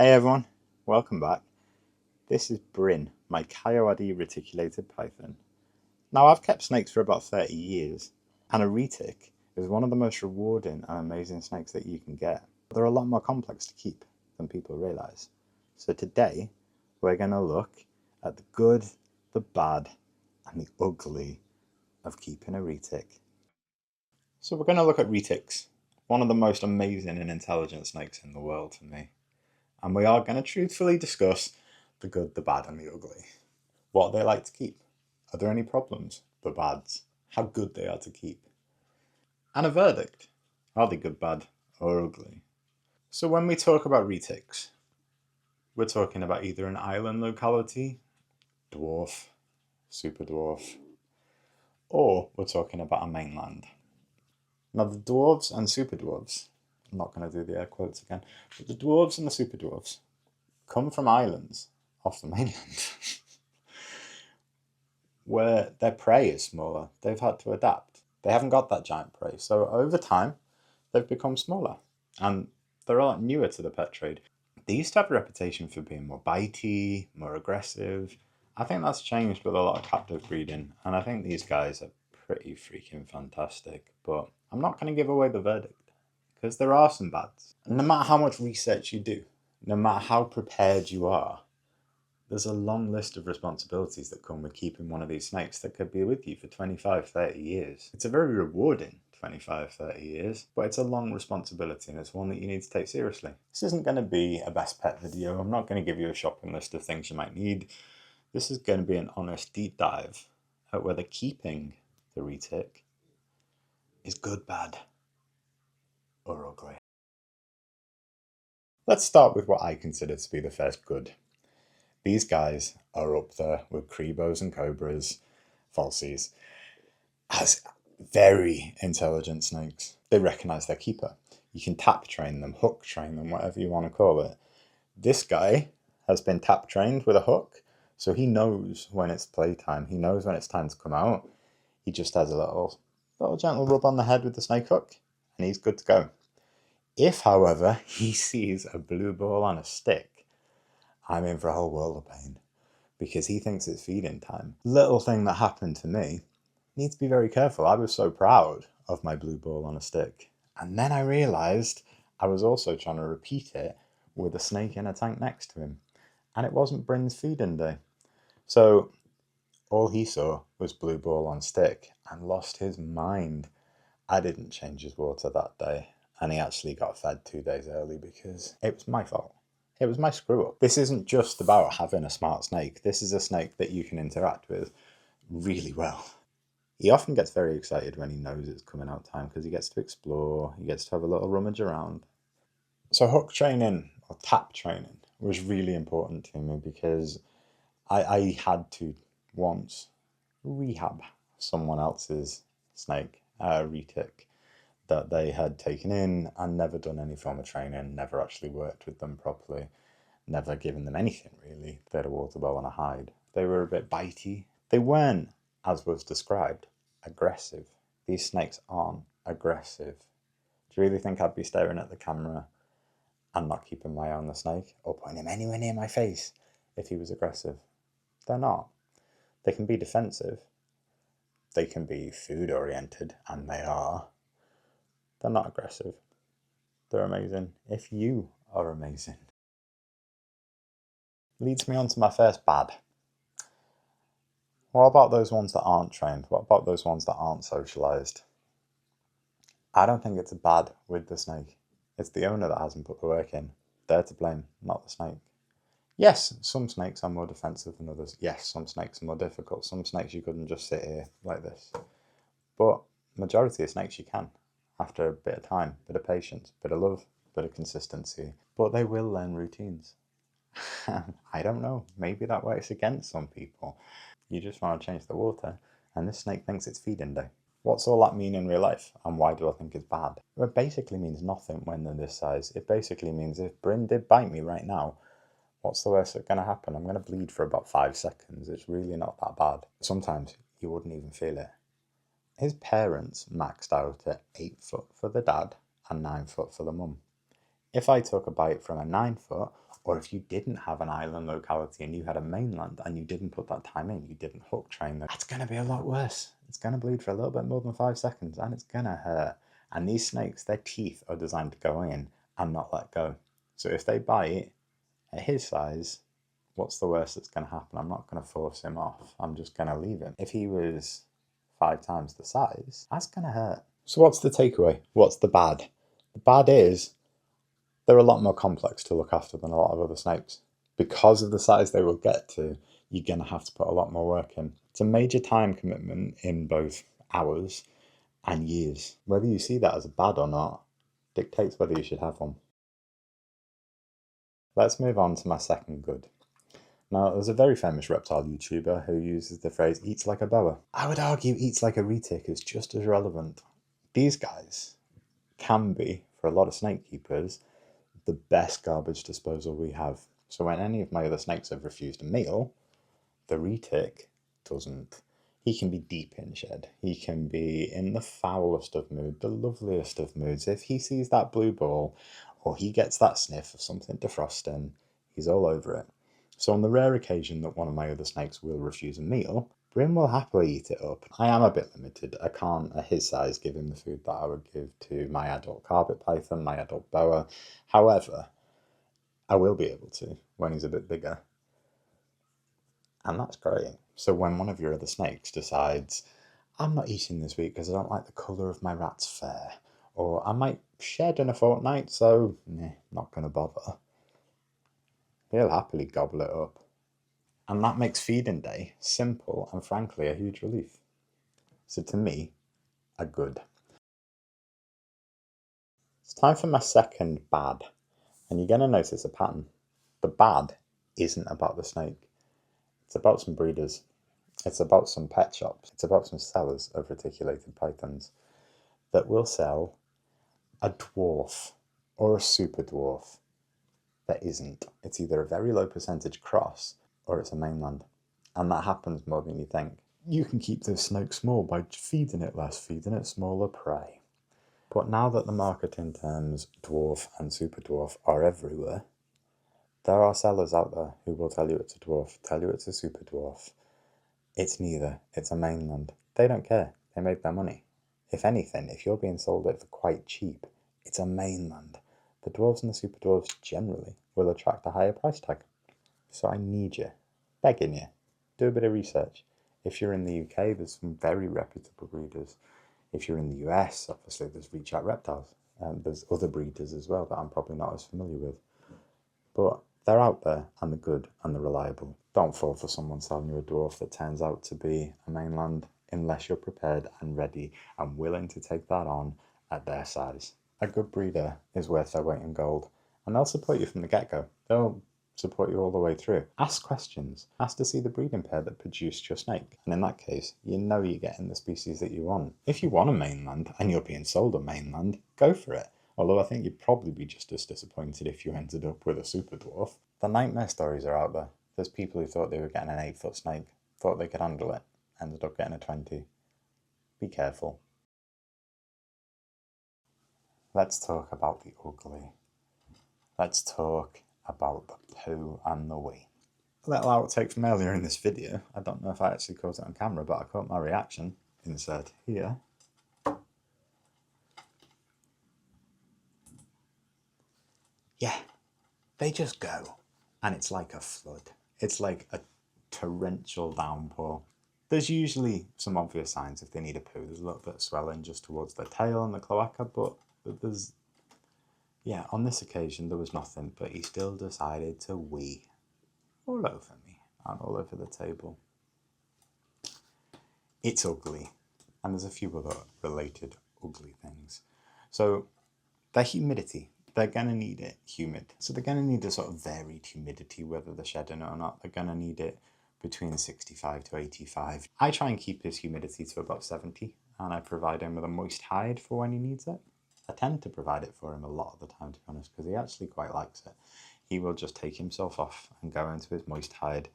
Hey everyone, welcome back. This is Bryn, my Kyuadi reticulated python. Now I've kept snakes for about 30 years, and a retic is one of the most rewarding and amazing snakes that you can get. They're a lot more complex to keep than people realise. So today, we're going to look at the good, the bad, and the ugly of keeping a retic. So we're going to look at retics, one of the most amazing and intelligent snakes in the world to me. And we are going to truthfully discuss the good, the bad, and the ugly. What they like to keep. Are there any problems? The bads. How good they are to keep. And a verdict. Are they good, bad, or ugly? So when we talk about retics, we're talking about either an island locality, dwarf, super dwarf, or we're talking about a mainland. Now the dwarves and super dwarves, I'm not going to do the air quotes again, but the dwarves and the super dwarves come from islands off the mainland where their prey is smaller. They've had to adapt. They haven't got that giant prey. So over time, they've become smaller and they're a lot newer to the pet trade. They used to have a reputation for being more bitey, more aggressive. I think that's changed with a lot of captive breeding, and I think these guys are pretty freaking fantastic. But I'm not going to give away the verdict because there are some bads. And no matter how much research you do, no matter how prepared you are, there's a long list of responsibilities that come with keeping one of these snakes that could be with you for 25, 30 years. It's a very rewarding 25, 30 years, but it's a long responsibility and it's one that you need to take seriously. This isn't going to be a best pet video. I'm not going to give you a shopping list of things you might need. This is going to be an honest deep dive at whether keeping the retic is good, bad, or ugly. Let's start with what I consider to be the first good. These guys are up there with Crebos and Cobras, falsies, as very intelligent snakes. They recognise their keeper. You can tap train them, hook train them, whatever you want to call it. This guy has been tap trained with a hook, so he knows when it's playtime. He knows when it's time to come out. He just has a little gentle rub on the head with the snake hook, and he's good to go. If, however, he sees a blue ball on a stick, I'm in for a whole world of pain because he thinks it's feeding time. Little thing that happened to me, need to be very careful. I was so proud of my blue ball on a stick. And then I realised I was also trying to repeat it with a snake in a tank next to him. And it wasn't Bryn's feeding day. So all he saw was blue ball on stick and lost his mind. I didn't change his water that day. And he actually got fed 2 days early because it was my fault. It was my screw up. This isn't just about having a smart snake. This is a snake that you can interact with really well. He often gets very excited when he knows it's coming out time because he gets to explore, he gets to have a little rummage around. So hook training or tap training was really important to me because I had to once rehab someone else's snake, a retic, that they had taken in and never done any form of training, never actually worked with them properly, never given them anything really. They had a water bowl and a hide. They were a bit bitey. They weren't, as was described, aggressive. These snakes aren't aggressive. Do you really think I'd be staring at the camera and not keeping my eye on the snake or putting him anywhere near my face if he was aggressive? They're not. They can be defensive. They can be food oriented, and they are. They're not aggressive. They're amazing if you are amazing. Leads me on to my first bad. What about those ones that aren't trained? What about those ones that aren't socialised? I don't think it's a bad with the snake. It's the owner that hasn't put the work in. They're to blame, not the snake. Yes, some snakes are more defensive than others. Yes, some snakes are more difficult. Some snakes you couldn't just sit here like this. But majority of snakes you can. After a bit of time, bit of patience, bit of love, bit of consistency. But they will learn routines. I don't know. Maybe that works against some people. You just want to change the water, and this snake thinks it's feeding day. What's all that mean in real life, and why do I think it's bad? It basically means nothing when they're this size. It basically means if Bryn did bite me right now, what's the worst that's going to happen? I'm going to bleed for about 5 seconds. It's really not that bad. Sometimes you wouldn't even feel it. His parents maxed out at 8 foot for the dad and 9 foot for the mum. If I took a bite from a 9 foot, Or if you didn't have an island locality and you had a mainland and you didn't put that time in, you didn't hook train them, that's going to be a lot worse. It's going to bleed for a little bit more than 5 seconds and it's going to hurt. And these snakes, their teeth are designed to go in and not let go. So if they bite at his size, what's the worst that's going to happen? I'm not going to force him off. I'm just going to leave him. If he was 5 times the size, that's going to hurt. So what's the takeaway? What's the bad? The bad is they're a lot more complex to look after than a lot of other snakes. Because of the size they will get to, you're going to have to put a lot more work in. It's a major time commitment in both hours and years. Whether you see that as bad or not dictates whether you should have one. Let's move on to my second good. Now, there's a very famous reptile YouTuber who uses the phrase eats like a boa. I would argue eats like a retic is just as relevant. These guys can be, for a lot of snake keepers, the best garbage disposal we have. So when any of my other snakes have refused a meal, the retic doesn't. He can be deep in shed. He can be in the foulest of moods, the loveliest of moods. If he sees that blue ball or he gets that sniff of something defrosting, he's all over it. So on the rare occasion that one of my other snakes will refuse a meal, Bryn will happily eat it up. I am a bit limited. I can't, at his size, give him the food that I would give to my adult carpet python, my adult boa. However, I will be able to when he's a bit bigger. And that's great. So when one of your other snakes decides, I'm not eating this week because I don't like the colour of my rat's fur, or I might shed in a fortnight, so not going to bother, he'll happily gobble it up. And that makes feeding day simple and frankly a huge relief. So to me, a good. It's time for my second bad. And you're going to notice a pattern. The bad isn't about the snake. It's about some breeders. It's about some pet shops. It's about some sellers of reticulated pythons that will sell a dwarf or a super dwarf that isn't. It's either a very low percentage cross or it's a mainland. And that happens more than you think. You can keep this snake small by feeding it less, feeding it smaller prey. But now that the marketing terms dwarf and super dwarf are everywhere, there are sellers out there who will tell you it's a dwarf, tell you it's a super dwarf. It's neither. It's a mainland. They don't care. They made their money. If anything, if you're being sold it for quite cheap, it's a mainland. The dwarves and the super dwarves generally will attract a higher price tag. So I need you, begging you, do a bit of research. If you're in the UK, there's some very reputable breeders. If you're in the US, obviously there's Reach Out Reptiles. There's other breeders as well that I'm probably not as familiar with. But they're out there and they're good and they're reliable. Don't fall for someone selling you a dwarf that turns out to be a mainland unless you're prepared and ready and willing to take that on at their size. A good breeder is worth their weight in gold and they'll support you from the get-go. They'll support you all the way through. Ask questions. Ask to see the breeding pair that produced your snake. And in that case, you know you're getting the species that you want. If you want a mainland and you're being sold a mainland, go for it. Although I think you'd probably be just as disappointed if you ended up with a super dwarf. The nightmare stories are out there. There's people who thought they were getting an 8-foot snake, thought they could handle it, ended up getting a 20. Be careful. Let's talk about the ugly. Let's talk about the poo and the wee. A little outtake from earlier in this video. I don't know if I actually caught it on camera, but I caught my reaction. Insert here. Yeah, they just go. And it's like a flood. It's like a torrential downpour. There's usually some obvious signs if they need a poo. There's a little bit of swelling just towards their tail and the cloaca, but there's... yeah, on this occasion there was nothing, but he still decided to wee all over me and all over the table. It's ugly, and there's a few other related ugly things. So their humidity, they're going to need it humid. So they're going to need a sort of varied humidity, whether they're shedding or not. They're going to need it between 65 to 85. I try and keep his humidity to about 70, and I provide him with a moist hide for when he needs it. I tend to provide it for him a lot of the time, to be honest, because he actually quite likes it. He will just take himself off and go into his moist hide,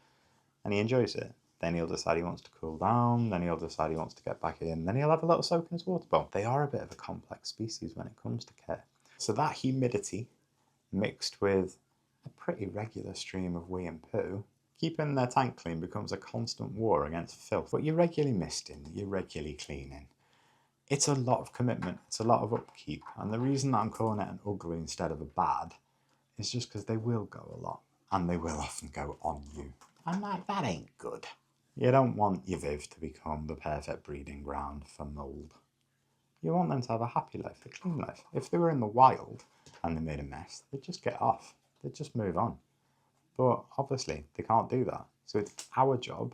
and he enjoys it. Then he'll decide he wants to cool down, then he'll decide he wants to get back in, then he'll have a little soak in his water bowl. They are a bit of a complex species when it comes to care. So that humidity, mixed with a pretty regular stream of wee and poo. Keeping their tank clean becomes a constant war against filth, but you're regularly misting, you're regularly cleaning. It's a lot of commitment, it's a lot of upkeep, and the reason that I'm calling it an ugly instead of a bad is just because they will go a lot, and they will often go on you. And that ain't good. You don't want your Viv to become the perfect breeding ground for mould. You want them to have a happy life, a clean life. If they were in the wild and they made a mess, they'd just get off. They'd just move on. But obviously, they can't do that. So it's our job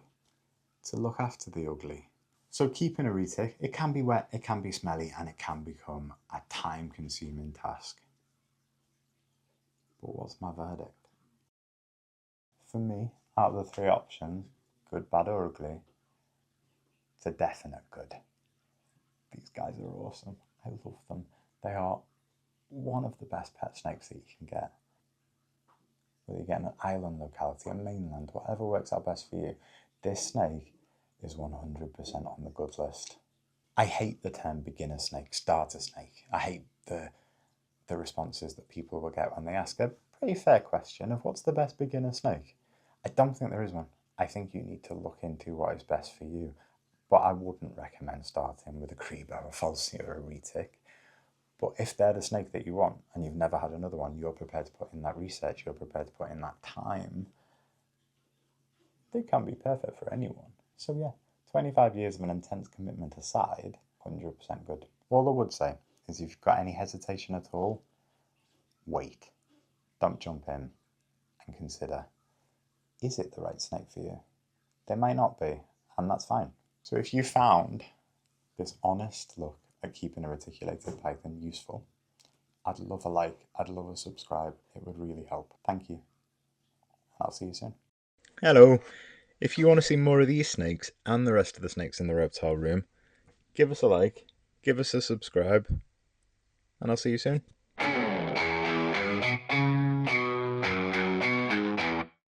to look after the ugly. So keeping a retic, it can be wet, it can be smelly, and it can become a time-consuming task. But what's my verdict? For me, out of the three options, good, bad, or ugly, it's a definite good. These guys are awesome. I love them. They are one of the best pet snakes that you can get. Whether you get in an island locality, a mainland, whatever works out best for you, this snake is 100% on the good list. I hate the term beginner snake, starter snake. I hate the responses that people will get when they ask a pretty fair question of what's the best beginner snake. I don't think there is one. I think you need to look into what is best for you. But I wouldn't recommend starting with a Crebo, a Falsi, or a Retic. But if they're the snake that you want and you've never had another one, you're prepared to put in that research, you're prepared to put in that time, they can be perfect for anyone. So yeah, 25 years of an intense commitment aside, 100% good. All I would say is if you've got any hesitation at all, wait. Don't jump in and consider, is it the right snake for you? They might not be, and that's fine. So if you found this honest look at keeping a reticulated python useful, I'd love a like, I'd love a subscribe. It would really help. Thank you. I'll see you soon. Hello. If you want to see more of these snakes and the rest of the snakes in the reptile room, give us a like, give us a subscribe, and I'll see you soon.